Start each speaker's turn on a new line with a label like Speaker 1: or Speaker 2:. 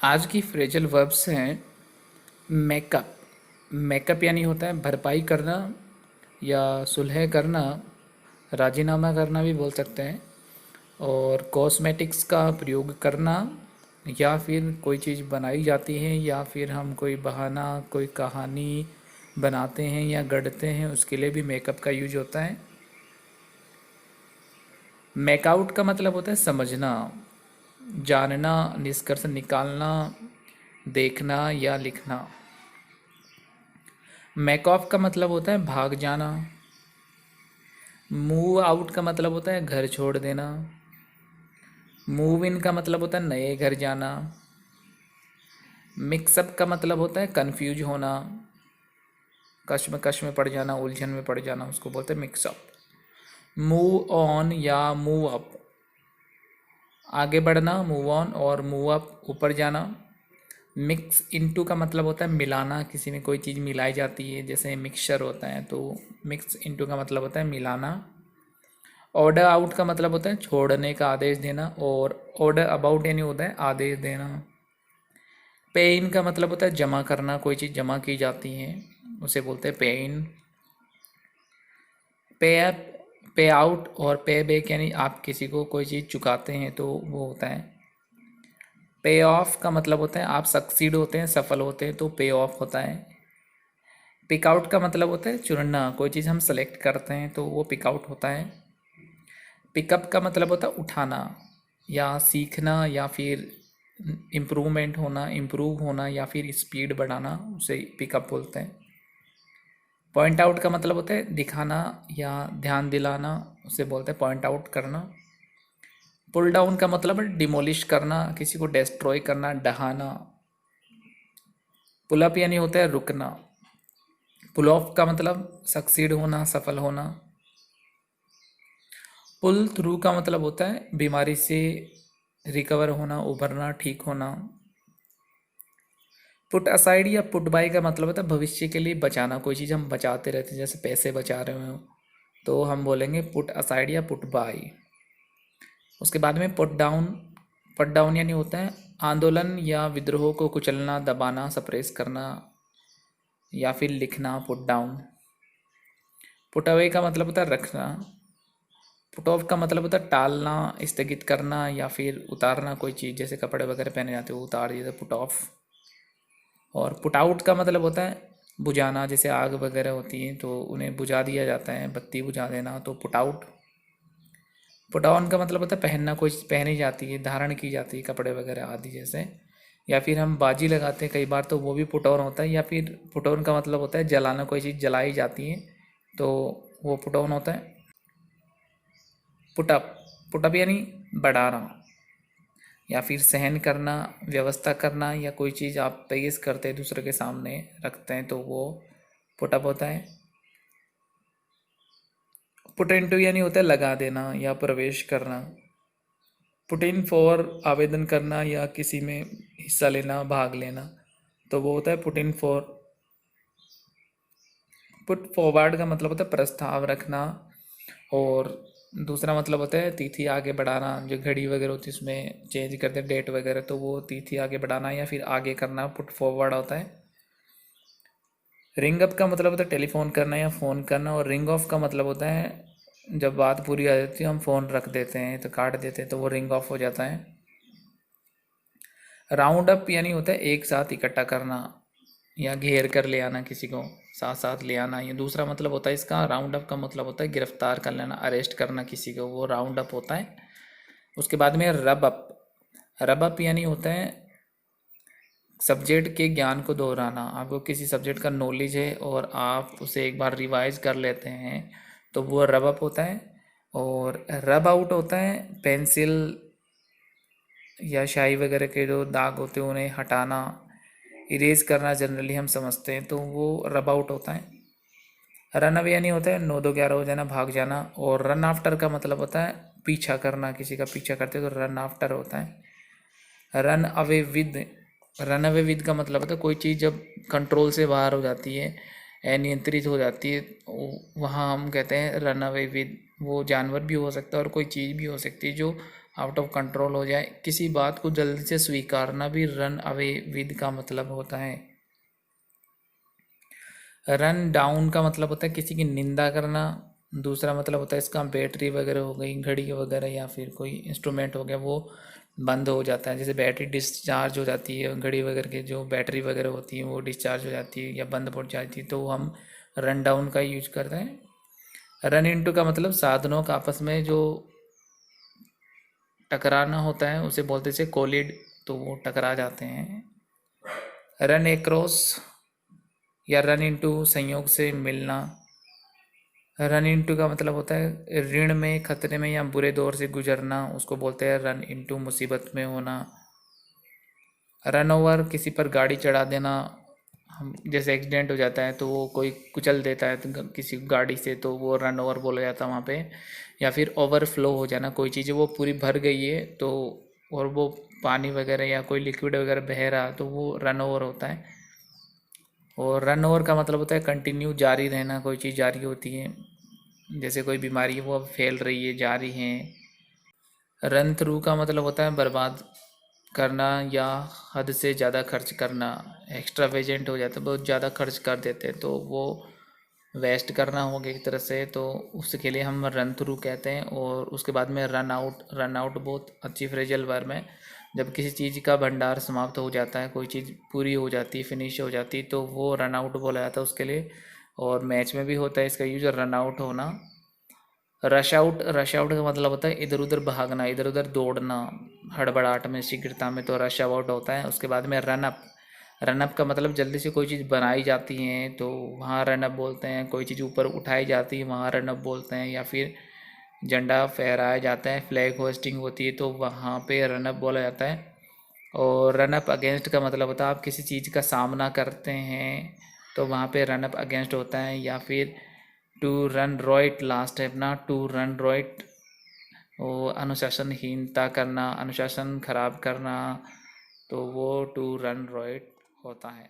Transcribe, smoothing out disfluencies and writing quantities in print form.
Speaker 1: आज की phrasal verbs हैं मेकअप। मेकअप यानी होता है भरपाई करना या सुलह करना, राजीनामा करना भी बोल सकते हैं। और कॉस्मेटिक्स का प्रयोग करना, या फिर कोई चीज़ बनाई जाती है या फिर हम कोई बहाना कोई कहानी बनाते हैं या गढ़ते हैं, उसके लिए भी मेकअप का यूज होता है। मेकआउट का मतलब होता है समझना, जानना, निष्कर्ष निकालना, देखना या लिखना। मेक ऑफ का मतलब होता है भाग जाना। मूव आउट का मतलब होता है घर छोड़ देना। मूव इन का मतलब होता है नए घर जाना। मिक्सअप का मतलब होता है कंफ्यूज होना, कश्मकश में पड़ जाना, उलझन में पड़ जाना, उसको बोलते हैं मिक्सअप। मूव ऑन या मूव अप, आगे बढ़ना, मूव ऑन, और मूव अप ऊपर जाना। मिक्स इनटू का मतलब होता है मिलाना, किसी में कोई चीज़ मिलाई जाती है, जैसे मिक्सचर होता है, तो मिक्स इनटू का मतलब होता है मिलाना। ऑर्डर आउट का मतलब होता है छोड़ने का आदेश देना, और ऑर्डर अबाउट यानी होता है आदेश देना। पे इन का मतलब होता है जमा करना, कोई चीज़ जमा की जाती है उसे बोलते हैं पे इन। पे अप, पे आउट और पे बैक यानी आप किसी को कोई चीज़ चुकाते हैं तो वो होता है। पे ऑफ का मतलब होता है आप सक्सीड होते हैं, सफल होते हैं, तो पे ऑफ होता है। पिक आउट का मतलब होता है चुनना, कोई चीज़ हम सेलेक्ट करते हैं तो वो पिक आउट होता है। पिकअप का मतलब होता है उठाना या सीखना या फिर इम्प्रूवमेंट होना, इम्प्रूव होना या फिर स्पीड बढ़ाना, उसे पिकअप बोलते हैं। पॉइंट आउट का मतलब होता है दिखाना या ध्यान दिलाना, उसे बोलते हैं पॉइंट आउट करना। पुल डाउन का मतलब है डिमोलिश करना, किसी को डिस्ट्रॉय करना, ढहाना। पुल अप यानी होता है रुकना। पुल ऑफ का मतलब सक्सीड होना, सफल होना। पुल थ्रू का मतलब होता है बीमारी से रिकवर होना, उभरना, ठीक होना। पुट असाइड या पुट बाय का मतलब होता है भविष्य के लिए बचाना, कोई चीज़ हम बचाते रहते हैं, जैसे पैसे बचा रहे हो तो हम बोलेंगे पुट असाइड या पुट बाय। उसके बाद में पुट डाउन यानी होता है आंदोलन या विद्रोह को कुचलना, दबाना, सप्रेस करना या फिर लिखना, पुट डाउन। पुट अवे का मतलब होता है रखना। पुट ऑफ का मतलब होता है टालना, स्थगित करना या फिर उतारना, कोई चीज़ जैसे कपड़े वगैरह पहने जाते हैं वो उतार दिए, पुट ऑफ। और पुट आउट का मतलब होता है बुझाना, जैसे आग वगैरह होती है तो उन्हें बुझा दिया जाता है, बत्ती बुझा देना, तो पुट आउट। पुट ऑन का मतलब होता है पहनना, कोई चीज़ पहनी जाती है, धारण की जाती है, कपड़े वगैरह आदि जैसे। या फिर हम बाजी लगाते हैं कई बार, तो वो भी पुट ऑन होता है। या फिर पुट ऑन का मतलब होता है जलाना, कोई चीज़ जलाई जाती है तो वो पुट ऑन होता है। पुटअप, पुटअप यानी बढ़ाना या फिर सहन करना, व्यवस्था करना, या कोई चीज़ आप पेश करते हैं दूसरे के सामने रखते हैं तो वो पुटअप होता है। पुट इनटू यानी होता है लगा देना या प्रवेश करना। पुट इन फॉर आवेदन करना या किसी में हिस्सा लेना, भाग लेना, तो वो होता है put in for. Put forward का मतलब होता है प्रस्ताव रखना, और दूसरा मतलब होता है तिथि आगे बढ़ाना, जो घड़ी वगैरह होती है उसमें चेंज करते हैं डेट वगैरह, तो वो तिथि आगे बढ़ाना या फिर आगे करना, पुट फॉरवर्ड होता है। रिंग अप का मतलब होता है टेलीफोन करना या फ़ोन करना, और रिंग ऑफ का मतलब होता है जब बात पूरी आ जाती है हम फ़ोन रख देते हैं, तो काट देते हैं, तो वो रिंग ऑफ हो जाता है। राउंड अप यानी होता है एक साथ इकट्ठा करना या घेर कर ले आना, किसी को साथ साथ ले आना, ये दूसरा मतलब होता है इसका। राउंड अप का मतलब होता है गिरफ्तार कर लेना, अरेस्ट करना किसी को, वो राउंड अप होता है। उसके बाद में रब अप। रब अप यानी होता है सब्जेक्ट के ज्ञान को दोहराना, आपको किसी सब्जेक्ट का नॉलेज है और आप उसे एक बार रिवाइज कर लेते हैं तो वो रब अप होता है। और रब आउट होता है पेंसिल या शाई वगैरह के जो दाग होते हैं उन्हें हटाना, इरेज करना, जनरली हम समझते हैं, तो वो रब आउट होता है। रन अवे यानी होता है 9 2 11 हो जाना, भाग जाना। और रन आफ्टर का मतलब होता है पीछा करना, किसी का पीछा करते हैं तो रन आफ्टर होता है। Run away with, run away with का मतलब होता है कोई चीज़ जब कंट्रोल से बाहर हो जाती है, अनियंत्रित हो जाती है, वहाँ हम कहते हैं रन अवे विद। वो जानवर भी हो सकता है और कोई चीज़ भी हो सकती है जो आउट ऑफ कंट्रोल हो जाए, किसी बात को जल्दी से स्वीकारना भी रन अवे विद का मतलब होता है। रन डाउन का मतलब होता है किसी की निंदा करना। दूसरा मतलब होता है इसका बैटरी वगैरह हो गई, घड़ी वगैरह या फिर कोई इंस्ट्रूमेंट हो गया, वो बंद हो जाता है। जैसे बैटरी डिस्चार्ज हो जाती है, घड़ी वगैरह की जो बैटरी वगैरह होती है वो डिस्चार्ज हो जाती है या बंद पड़ जाती है, तो हम रन डाउन का यूज करते हैं। रन इनटू का मतलब साधनों का आपस में जो टकराना होता है उसे बोलते से कोलिड, तो वो टकरा जाते हैं। रन एक्रॉस या रन इनटू संयोग से मिलना। रन इनटू का मतलब होता है ऋण में, खतरे में या बुरे दौर से गुजरना, उसको बोलते हैं रन इनटू, मुसीबत में होना। रन ओवर किसी पर गाड़ी चढ़ा देना, हम जैसे एक्सीडेंट हो जाता है तो वो कोई कुचल देता है तो किसी गाड़ी से, तो वो रन ओवर बोला जाता है वहाँ पे। या फिर ओवरफ्लो हो जाना, कोई चीज़ वो पूरी भर गई है तो, और वो पानी वगैरह या कोई लिक्विड वगैरह बह रहा तो वो रन ओवर होता है। और रन ओवर का मतलब होता है कंटिन्यू, जारी रहना, कोई चीज़ जारी होती है, जैसे कोई बीमारी है वो अब फैल रही है, जारी है। रन थ्रू का मतलब होता है बर्बाद करना या हद से ज़्यादा खर्च करना, एक्स्ट्रावेजेंट हो जाता है, बहुत ज़्यादा खर्च कर देते हैं तो वो वेस्ट करना हो गया एक तरह से, तो उसके लिए हम रन थ्रू कहते हैं। और उसके बाद में रन आउट, रन आउट बहुत अच्छी फ्रेजल वर्ब है। जब किसी चीज़ का भंडार समाप्त हो जाता है, कोई चीज़ पूरी हो जाती है, फिनिश हो जाती है, तो वो रन आउट बोला जाता है उसके लिए। और मैच में भी होता है इसका यूज, रन आउट होना। रश आउट, रश आउट का मतलब होता है इधर उधर भागना, इधर उधर दौड़ना, हड़बड़ाहट में, शीघ्रता में, तो रश आउट होता है। उसके बाद में रन अप, रन अप का मतलब जल्दी से कोई चीज़ बनाई जाती है तो वहाँ रन अप बोलते हैं। कोई चीज़ ऊपर उठाई जाती है वहाँ रन अप बोलते हैं। या फिर झंडा फहराया जाता है, फ्लैग होस्टिंग होती है तो वहाँ पे रन अप बोला जाता है। और रन अप अगेंस्ट का मतलब होता है आप किसी चीज़ का सामना करते हैं तो वहाँ पे रन अप अगेंस्ट होता है। या फिर टू रन रॉइट, लास्ट है अपना टू रन रॉइट, वो अनुशासनहीनता करना, अनुशासन खराब करना, तो वो टू रन रॉइट होता है।